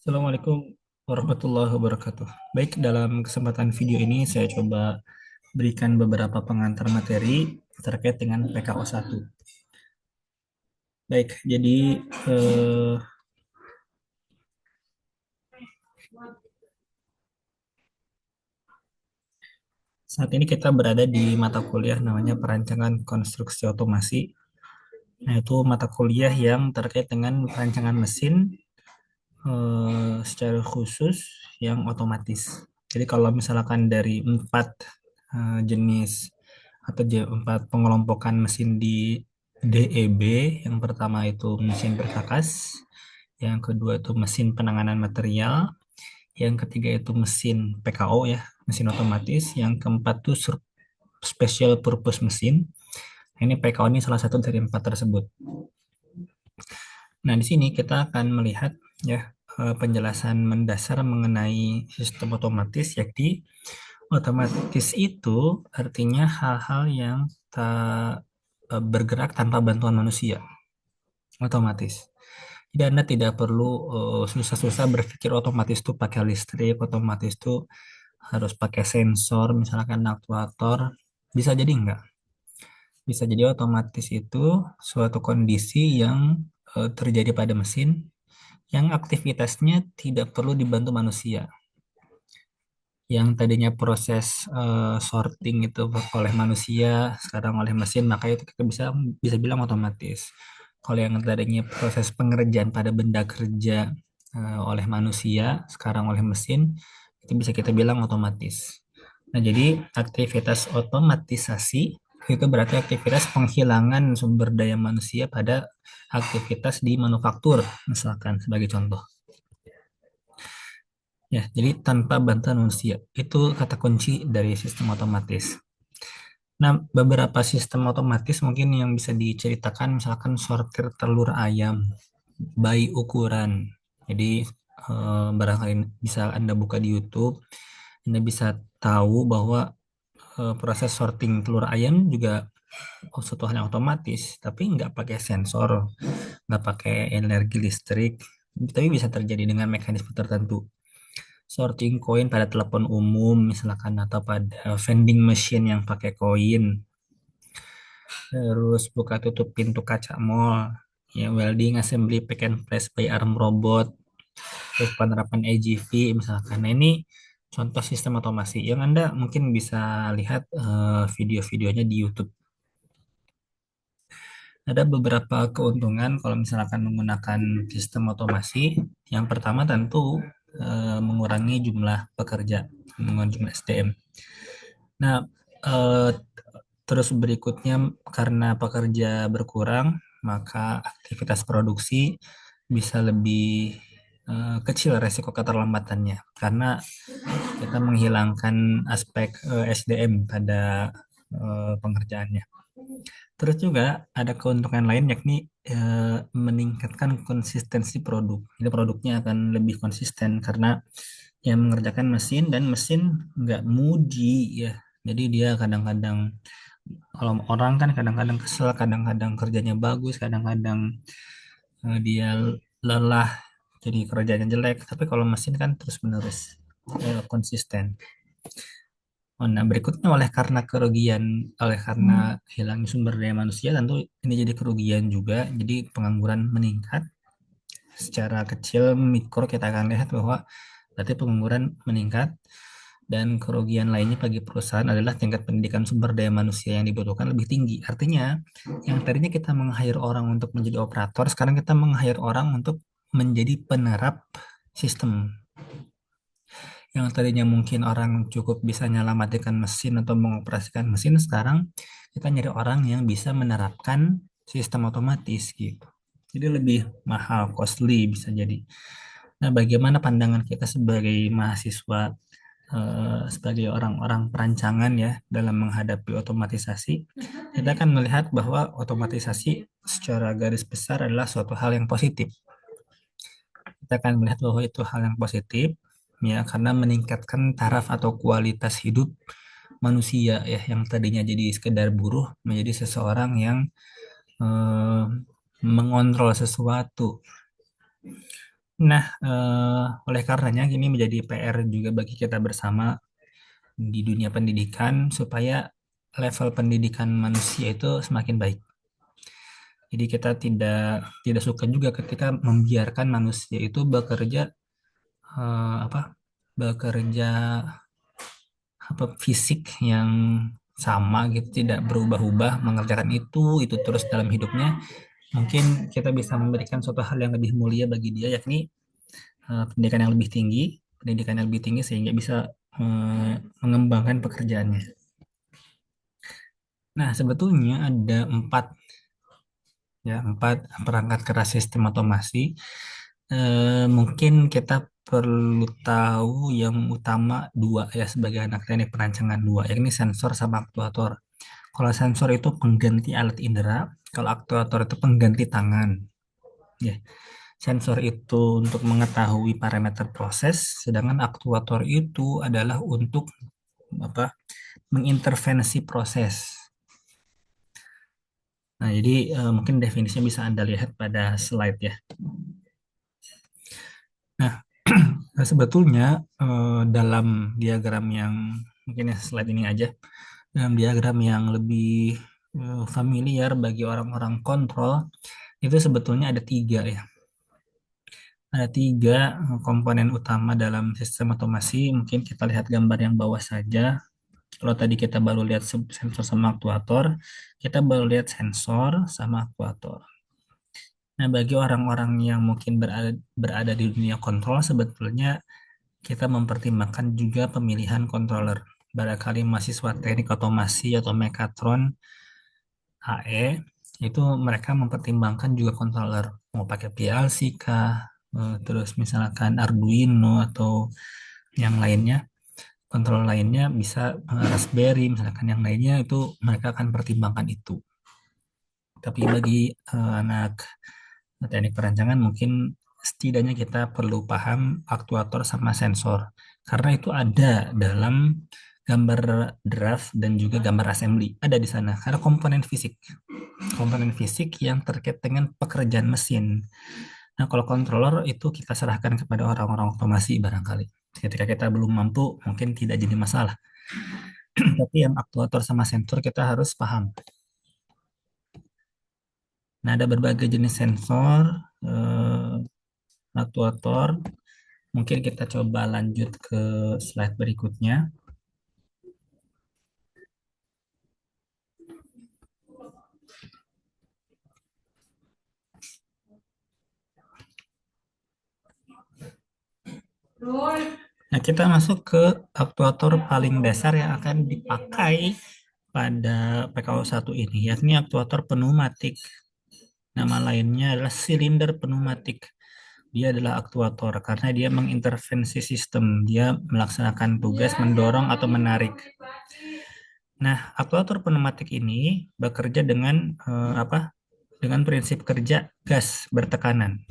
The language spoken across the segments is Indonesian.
Assalamualaikum warahmatullahi wabarakatuh. Baik, dalam kesempatan video ini saya coba berikan beberapa pengantar materi terkait dengan PKO 1. Baik, jadi eh, saat ini kita berada di mata kuliah namanya Perancangan Konstruksi Otomasi. Nah, itu mata kuliah yang terkait dengan perancangan mesin secara khusus yang otomatis. Jadi kalau misalkan dari empat jenis atau empat pengelompokan mesin di DEB, yang pertama itu mesin berkakas, yang kedua itu mesin penanganan material, yang ketiga itu mesin PKO ya, mesin otomatis, yang keempat itu special purpose mesin. Ini PKO ini salah satu dari empat tersebut. Nah, di sini kita akan melihat ya penjelasan mendasar mengenai sistem otomatis, yakni otomatis itu artinya hal-hal yang tak bergerak tanpa bantuan manusia, otomatis. Jadi Anda tidak perlu susah-susah berpikir otomatis itu pakai listrik, otomatis itu harus pakai sensor, misalkan aktuator. Bisa jadi enggak. Bisa jadi otomatis itu suatu kondisi yang terjadi pada mesin yang aktivitasnya tidak perlu dibantu manusia. Yang tadinya proses sorting itu oleh manusia, sekarang oleh mesin, maka itu kita bisa bisa bilang otomatis. Kalau yang tadinya proses pengerjaan pada benda kerja oleh manusia, sekarang oleh mesin, itu bisa kita bilang otomatis. Nah, jadi aktivitas otomatisasi itu berarti aktivitas penghilangan sumber daya manusia pada aktivitas di manufaktur, misalkan sebagai contoh. Ya, jadi tanpa bantuan manusia. Itu kata kunci dari sistem otomatis. Nah, beberapa sistem otomatis mungkin yang bisa diceritakan misalkan sortir telur ayam by ukuran. Jadi barangkali bisa Anda buka di YouTube, Anda bisa tahu bahwa proses sorting telur ayam juga suatu hal yang otomatis, tapi nggak pakai sensor, nggak pakai energi listrik, tapi bisa terjadi dengan mekanisme tertentu. Sorting koin pada telepon umum misalkan atau pada vending machine yang pakai koin, terus buka tutup pintu kaca mall, ya welding assembly pick and place by arm robot, terus penerapan AGV misalkan. Nah, ini contoh sistem otomasi yang Anda mungkin bisa lihat video-videonya di YouTube. Ada beberapa keuntungan kalau misalkan menggunakan sistem otomasi. Yang pertama tentu mengurangi jumlah pekerja, mengurangi jumlah SDM. Nah, eh, terus berikutnya karena pekerja berkurang, maka aktivitas produksi bisa lebih kecil resiko keterlambatannya karena kita menghilangkan aspek SDM pada pengerjaannya. Terus juga ada keuntungan lain yakni meningkatkan konsistensi produk. Jadi produknya akan lebih konsisten karena yang mengerjakan mesin dan mesin nggak moody ya. Jadi dia kadang-kadang kalau orang kan kadang-kadang kesel, kadang-kadang kerjanya bagus, kadang-kadang dia lelah jadi kerjanya jelek. Tapi kalau mesin kan terus-menerus konsisten. Oh, nah, berikutnya oleh karena hilangnya sumber daya manusia, tentu ini jadi kerugian juga. Jadi pengangguran meningkat secara kecil mikro kita akan lihat bahwa berarti pengangguran meningkat dan kerugian lainnya bagi perusahaan adalah tingkat pendidikan sumber daya manusia yang dibutuhkan lebih tinggi. Artinya, yang tadinya kita meng-hire orang untuk menjadi operator, sekarang kita meng-hire orang untuk menjadi penerap sistem. Yang tadinya mungkin orang cukup bisa nyala matikan mesin atau mengoperasikan mesin, sekarang kita nyari orang yang bisa menerapkan sistem otomatis gitu. Jadi lebih mahal, costly bisa jadi. Nah, bagaimana pandangan kita sebagai mahasiswa, sebagai orang-orang perancangan ya dalam menghadapi otomatisasi? Kita akan melihat bahwa otomatisasi secara garis besar adalah suatu hal yang positif. Kita akan melihat bahwa itu hal yang positif ya karena meningkatkan taraf atau kualitas hidup manusia ya yang tadinya jadi sekedar buruh menjadi seseorang yang eh, mengontrol sesuatu. Nah, oleh karenanya ini menjadi PR juga bagi kita bersama di dunia pendidikan supaya level pendidikan manusia itu semakin baik. Jadi kita tidak tidak suka juga ketika membiarkan manusia itu bekerja apa bekerja apa fisik yang sama gitu, tidak berubah-ubah mengerjakan itu terus dalam hidupnya. Mungkin kita bisa memberikan suatu hal yang lebih mulia bagi dia, yakni pendidikan yang lebih tinggi, pendidikan yang lebih tinggi sehingga bisa mengembangkan pekerjaannya. Nah, sebetulnya ada empat perangkat keras sistem otomasi. Mungkin kita perlu tahu yang utama dua ya sebagai anak teknik perancangan dua, yakni sensor sama aktuator. Kalau sensor itu pengganti alat indera, kalau aktuator itu pengganti tangan. Ya, sensor itu untuk mengetahui parameter proses, sedangkan aktuator itu adalah untuk apa? Mengintervensi proses. Nah, jadi mungkin definisinya bisa Anda lihat pada slide ya. Nah, sebetulnya dalam diagram yang mungkin ya slide ini aja, dalam diagram yang lebih familiar bagi orang-orang kontrol, itu sebetulnya ada tiga ya. Ada tiga komponen utama dalam sistem otomasi. Mungkin kita lihat gambar yang bawah saja. Kalau tadi kita baru lihat sensor sama aktuator, kita baru lihat sensor sama aktuator. Nah, bagi orang-orang yang mungkin berada di dunia kontrol, sebetulnya kita mempertimbangkan juga pemilihan controller. Barangkali mahasiswa teknik otomasi atau mekatron HE itu mereka mempertimbangkan juga controller. Mau pakai PLC kah, terus misalkan Arduino atau yang lainnya, kontrol lainnya bisa Raspberry, misalkan yang lainnya itu mereka akan pertimbangkan itu. Tapi bagi anak teknik perancangan mungkin setidaknya kita perlu paham aktuator sama sensor karena itu ada dalam gambar draft dan juga gambar assembly ada di sana karena komponen fisik yang terkait dengan pekerjaan mesin. Nah, kalau controller itu kita serahkan kepada orang-orang otomasi barangkali. Ketika kita belum mampu, mungkin tidak jadi masalah. Tapi yang aktuator sama sensor kita harus paham. Nah, ada berbagai jenis sensor, aktuator. Mungkin kita coba lanjut ke slide berikutnya. Nah, kita masuk ke aktuator paling dasar yang akan dipakai pada PKO1 ini, yakni aktuator pneumatik. Nama lainnya adalah silinder pneumatik. Dia adalah aktuator karena dia mengintervensi sistem. Dia melaksanakan tugas mendorong atau menarik. Nah, aktuator pneumatik ini bekerja dengan apa? Dengan prinsip kerja gas bertekanan.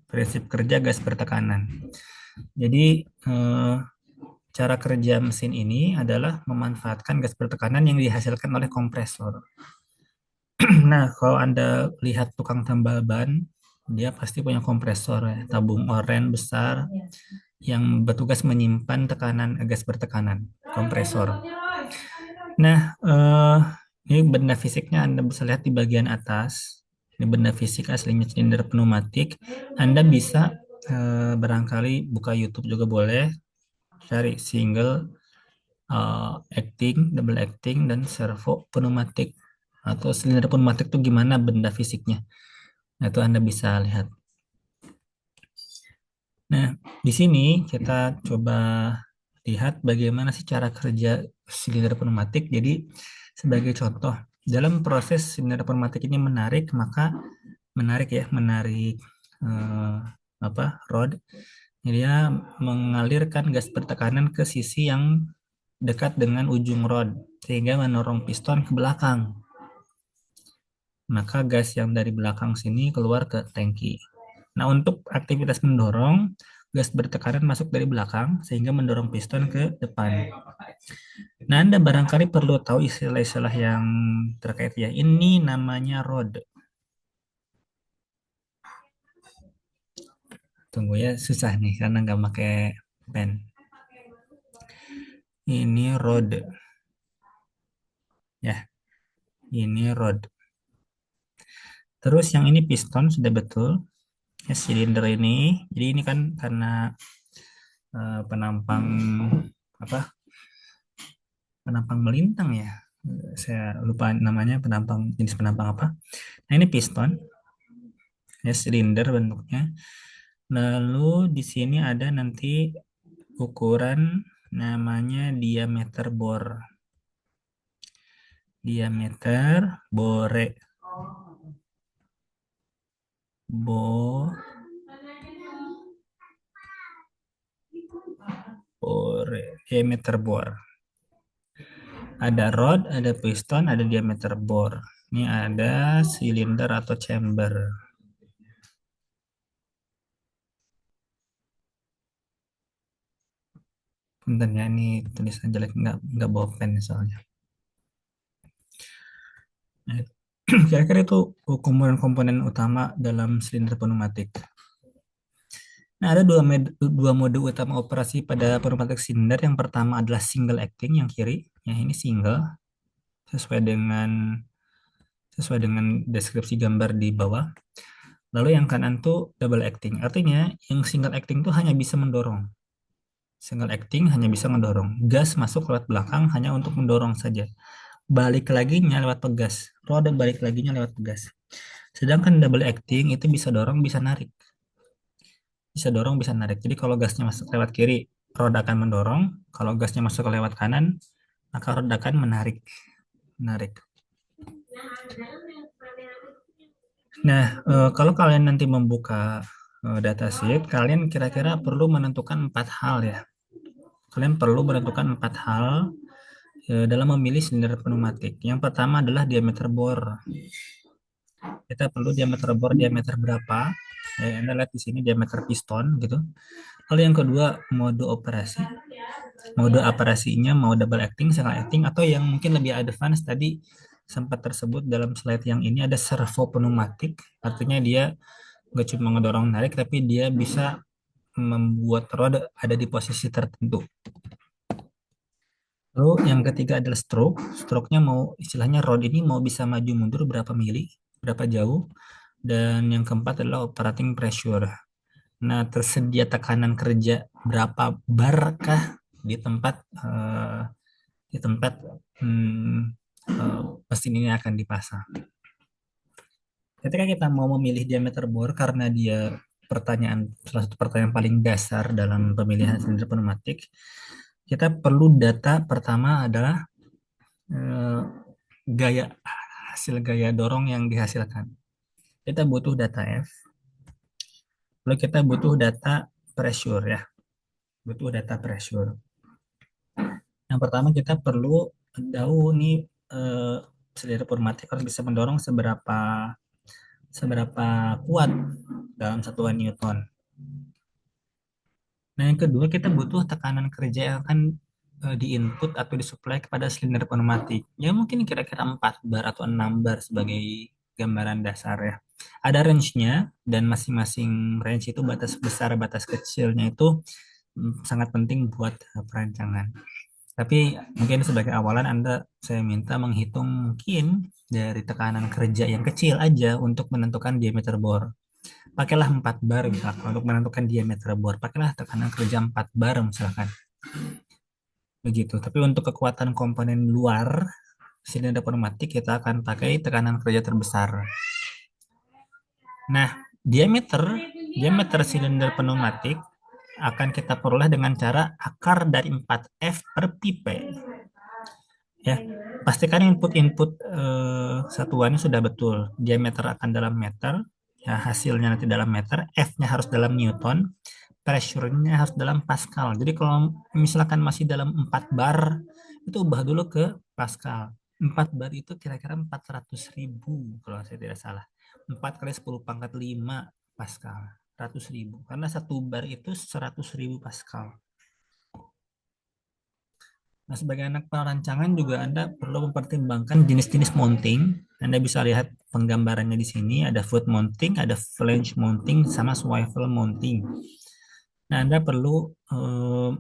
Prinsip kerja gas bertekanan. Jadi cara kerja mesin ini adalah memanfaatkan gas bertekanan yang dihasilkan oleh kompresor. Nah, kalau Anda lihat tukang tambal ban, dia pasti punya kompresor ya, tabung oren besar yang bertugas menyimpan tekanan gas bertekanan, kompresor. Nah, ini benda fisiknya Anda bisa lihat di bagian atas. Ini benda fisik aslinya silinder pneumatik. Anda bisa barangkali buka YouTube juga boleh, cari single acting, double acting, dan servo pneumatik atau silinder pneumatik itu gimana benda fisiknya. Nah, itu Anda bisa lihat. Nah, di sini kita coba lihat bagaimana sih cara kerja silinder pneumatik. Jadi, sebagai contoh, dalam proses silinder pneumatik ini menarik, maka menarik eh, rod. Dia mengalirkan gas bertekanan ke sisi yang dekat dengan ujung rod sehingga mendorong piston ke belakang. Maka gas yang dari belakang sini keluar ke tangki. Nah, untuk aktivitas mendorong, gas bertekanan masuk dari belakang sehingga mendorong piston ke depan. Nah, Anda barangkali perlu tahu istilah-istilah yang terkait ya. Ini namanya rod. Tunggu ya, susah nih karena nggak pakai pen. Ini rod ya, ini rod. Terus yang ini piston sudah betul. Ya, silinder ini. Jadi ini kan karena penampang apa? Penampang melintang ya. Saya lupa namanya penampang jenis penampang apa. Nah, ini piston, ya silinder bentuknya. Lalu di sini ada nanti ukuran namanya diameter bor. Diameter bore. Bore. Diameter bor. Ada rod, ada piston, ada diameter bor. Ini ada silinder atau chamber. Bentar ya, ini tulisan jelek nggak bawa pen soalnya. Nah, kira-kira itu komponen-komponen utama dalam silinder pneumatik. Nah, ada dua mode utama operasi pada pneumatik silinder. Yang pertama adalah single acting yang kiri. Ya, ini single sesuai dengan deskripsi gambar di bawah. Lalu yang kanan tuh double acting. Artinya yang single acting tuh hanya bisa mendorong. Single acting hanya bisa mendorong. Gas masuk lewat belakang hanya untuk mendorong saja. Balik laginya lewat pegas. Roda balik laginya lewat pegas. Sedangkan double acting itu bisa dorong, bisa narik. Bisa dorong, bisa narik. Jadi kalau gasnya masuk lewat kiri, roda akan mendorong. Kalau gasnya masuk lewat kanan, maka roda akan menarik. Menarik. Nah, kalau kalian nanti membuka datasheet, kalian kira-kira perlu menentukan 4 hal ya. Kalian perlu menentukan 4 hal dalam memilih silinder pneumatik. Yang pertama adalah diameter bor. Kita perlu diameter bor diameter berapa? Anda lihat di sini diameter piston gitu. Lalu yang kedua mode operasi. Mode operasinya mau double acting, single acting, atau yang mungkin lebih advance tadi sempat tersebut dalam slide yang ini ada servo pneumatik. Artinya dia nggak cuma ngedorong narik, tapi dia bisa membuat roda ada di posisi tertentu. Lalu yang ketiga adalah stroke. Stroke-nya mau istilahnya rod ini mau bisa maju mundur berapa mili, berapa jauh. Dan yang keempat adalah operating pressure. Nah, tersedia tekanan kerja berapa bar kah di tempat di tempat hmm, mesin ini akan dipasang. Ketika kita mau memilih diameter bor karena dia salah satu pertanyaan paling dasar dalam pemilihan silinder pneumatik, kita perlu data pertama adalah eh, gaya hasil gaya dorong yang dihasilkan. Kita butuh data F, lalu kita butuh data pressure ya, butuh data pressure. Yang pertama kita perlu tahu nih eh, silinder pneumatik harus bisa mendorong seberapa seberapa kuat dalam satuan Newton. Nah, yang kedua kita butuh tekanan kerja yang akan diinput atau disuplai kepada silinder pneumatik. Ya mungkin kira-kira 4 bar atau 6 bar sebagai gambaran dasar ya. Ada range-nya dan masing-masing range itu batas besar, batas kecilnya itu sangat penting buat perancangan. Tapi mungkin sebagai awalan saya minta menghitung mungkin dari tekanan kerja yang kecil aja untuk menentukan diameter bor. Pakailah 4 bar misalkan untuk menentukan diameter bor. Pakailah tekanan kerja 4 bar misalkan. Begitu. Tapi untuk kekuatan komponen luar silinder pneumatik kita akan pakai tekanan kerja terbesar. Nah, diameter diameter silinder pneumatik akan kita peroleh dengan cara akar dari 4F per pipe. Ya, pastikan input-input satuannya sudah betul. Diameter akan dalam meter, ya hasilnya nanti dalam meter, F-nya harus dalam Newton, pressure-nya harus dalam Pascal. Jadi kalau misalkan masih dalam 4 bar, itu ubah dulu ke Pascal. 4 bar itu kira-kira 400.000 kalau saya tidak salah. 4 kali 10 pangkat 5 Pascal. 100.000. Karena 1 bar itu 100.000 Pascal. Nah, sebagai anak perancangan juga Anda perlu mempertimbangkan jenis-jenis mounting. Anda bisa lihat penggambarannya di sini, ada foot mounting, ada flange mounting, sama swivel mounting. Nah, Anda perlu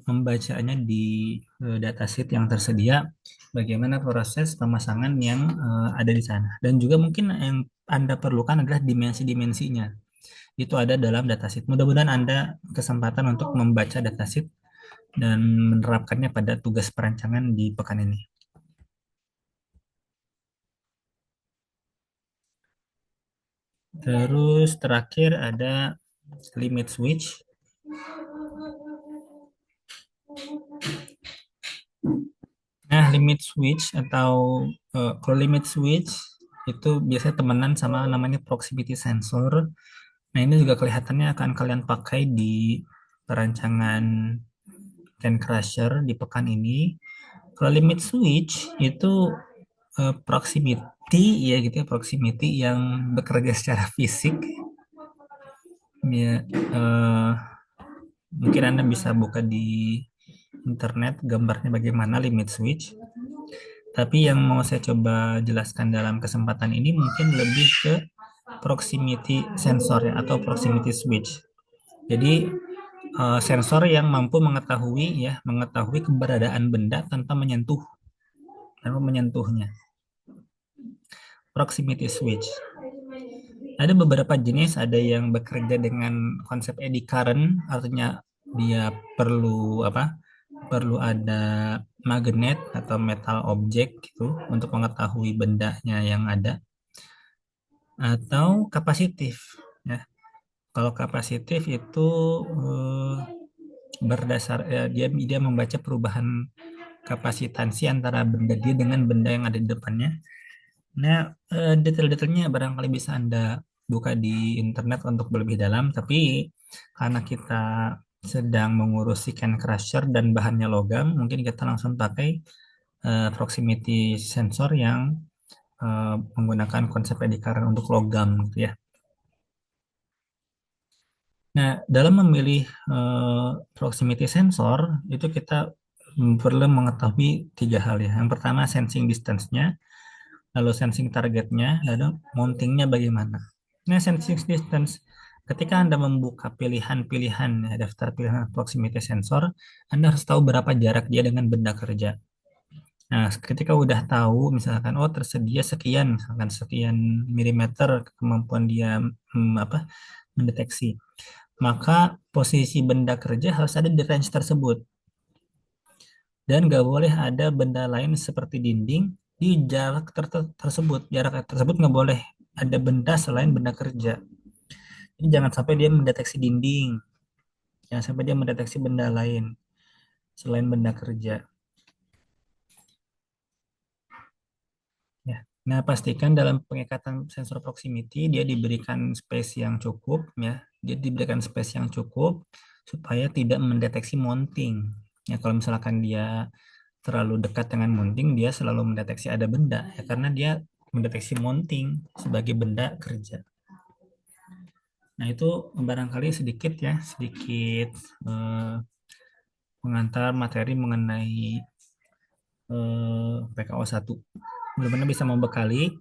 membacanya di datasheet yang tersedia, bagaimana proses pemasangan yang ada di sana. Dan juga mungkin yang Anda perlukan adalah dimensi-dimensinya. Itu ada dalam datasheet. Mudah-mudahan Anda kesempatan untuk membaca datasheet dan menerapkannya pada tugas perancangan di pekan ini. Terus terakhir ada limit switch. Nah, limit switch atau kalau limit switch itu biasanya temenan sama namanya proximity sensor. Nah, ini juga kelihatannya akan kalian pakai di perancangan Can Crusher di pekan ini. Kalau limit switch itu proximity ya gitu ya, proximity yang bekerja secara fisik. Ya, mungkin Anda bisa buka di internet gambarnya bagaimana limit switch. Tapi yang mau saya coba jelaskan dalam kesempatan ini mungkin lebih ke proximity sensor ya, atau proximity switch. Jadi sensor yang mampu mengetahui keberadaan benda tanpa menyentuhnya. Proximity switch. Ada beberapa jenis, ada yang bekerja dengan konsep eddy current, artinya dia perlu apa? Perlu ada magnet atau metal objek gitu untuk mengetahui bendanya yang ada, atau kapasitif ya. Kalau kapasitif itu eh, berdasar dia dia membaca perubahan kapasitansi antara benda dia dengan benda yang ada di depannya. Nah, detail-detailnya barangkali bisa Anda buka di internet untuk lebih dalam, tapi karena kita sedang mengurusi can crusher dan bahannya logam, mungkin kita langsung pakai proximity sensor yang menggunakan konsep eddy untuk logam gitu ya. Nah, dalam memilih proximity sensor itu kita perlu mengetahui tiga hal ya. Yang pertama sensing distance-nya, lalu sensing targetnya, lalu mountingnya bagaimana. Nah, sensing distance, ketika Anda membuka pilihan-pilihan ya, daftar pilihan proximity sensor, Anda harus tahu berapa jarak dia dengan benda kerja. Nah, ketika udah tahu, misalkan, oh tersedia sekian, misalkan sekian milimeter kemampuan dia mendeteksi, maka posisi benda kerja harus ada di range tersebut. Dan nggak boleh ada benda lain seperti dinding di jarak tersebut. Jarak tersebut nggak boleh ada benda selain benda kerja. Jadi jangan sampai dia mendeteksi dinding, jangan sampai dia mendeteksi benda lain selain benda kerja. Ya. Nah, pastikan dalam pengikatan sensor proximity dia diberikan space yang cukup ya. Dia diberikan space yang cukup supaya tidak mendeteksi mounting. Ya, kalau misalkan dia terlalu dekat dengan mounting, dia selalu mendeteksi ada benda ya, karena dia mendeteksi mounting sebagai benda kerja. Nah, itu barangkali sedikit ya, sedikit eh, pengantar materi mengenai PKO 1. Mudah-mudahan bisa membekali,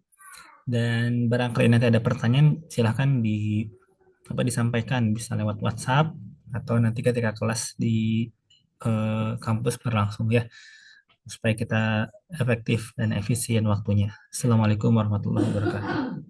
dan barangkali nanti ada pertanyaan silahkan disampaikan, bisa lewat WhatsApp atau nanti ketika kelas di kampus berlangsung ya, supaya kita efektif dan efisien waktunya. Assalamualaikum warahmatullahi wabarakatuh.